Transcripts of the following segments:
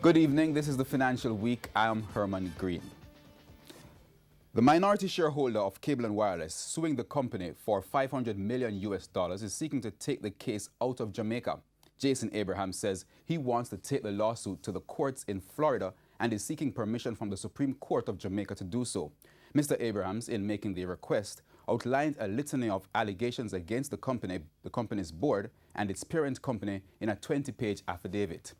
Good evening, this is the Financial Week. I am Herman Green. The minority shareholder of Cable and Wireless suing the company for $500 million is seeking to take the case out of Jamaica. Jason Abraham says he wants to take the lawsuit to the courts in Florida and is seeking permission from the Supreme Court of Jamaica to do so. Mr. Abrahams, in making the request, outlined a litany of allegations against the company's board and its parent company in a 20-page affidavit.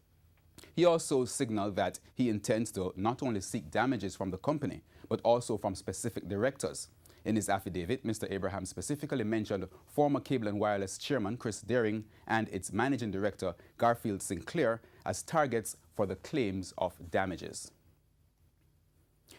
He also signaled that he intends to not only seek damages from the company, but also from specific directors. In his affidavit, Mr. Abraham specifically mentioned former Cable and Wireless chairman Chris Daring and its managing director Garfield Sinclair as targets for the claims of damages.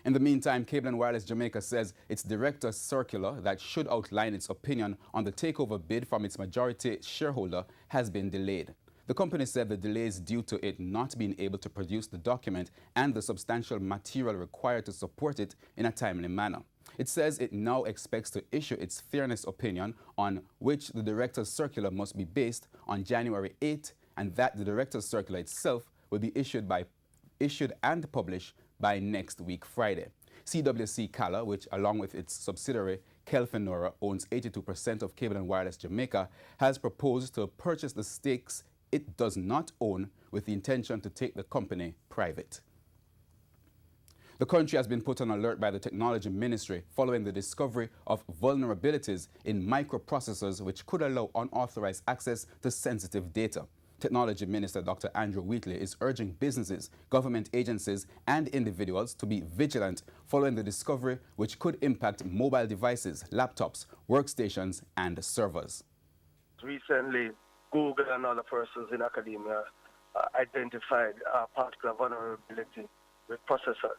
In the meantime, Cable and Wireless Jamaica says its director's circular that should outline its opinion on the takeover bid from its majority shareholder has been delayed. The company said the delay is due to it not being able to produce the document and the substantial material required to support it in a timely manner. It says it now expects to issue its fairness opinion, on which the director's circular must be based, on January 8, and that the director's circular itself will be issued and published by next week Friday. CWC Cala, which along with its subsidiary Kelfinora owns 82% of Cable and Wireless Jamaica, has proposed to purchase the stakes it does not own with the intention to take the company private. The country has been put on alert by the Technology Ministry following the discovery of vulnerabilities in microprocessors which could allow unauthorized access to sensitive data. Technology Minister Dr. Andrew Wheatley is urging businesses, government agencies, and individuals to be vigilant following the discovery, which could impact mobile devices, laptops, workstations, and servers. Recently, Google and other persons in academia identified a particular vulnerability with processors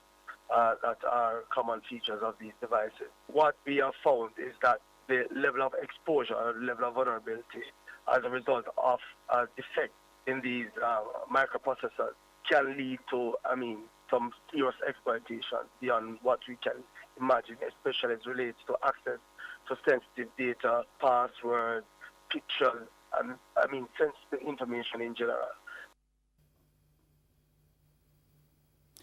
that are common features of these devices. What we have found is that the level of exposure or level of vulnerability as a result of a defect in these microprocessors can lead to, some serious exploitation beyond what we can imagine, especially as it relates to access to sensitive data, passwords, pictures, and sensitive information in general.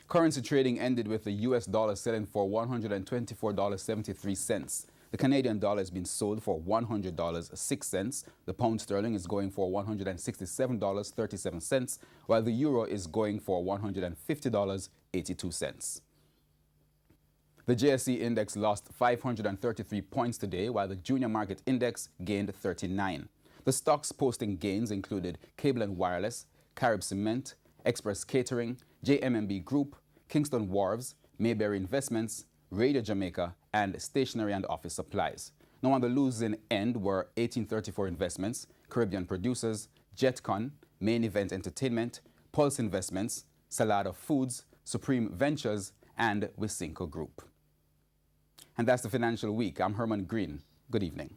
Currency trading ended with the US dollar selling for $124.73. The Canadian dollar has been sold for $100.06. The pound sterling is going for $167.37, while the euro is going for $150.82. The JSE index lost 533 points today, while the junior market index gained 39. The stocks posting gains included Cable and Wireless, Carib Cement, Express Catering, JMMB Group, Kingston Wharves, Mayberry Investments, Radio Jamaica, and Stationery and Office Supplies. Now on the losing end were 1834 Investments, Caribbean Producers, Jetcon, Main Event Entertainment, Pulse Investments, Salada Foods, Supreme Ventures, and Wisynco Group. And that's the Financial Week. I'm Herman Green. Good evening.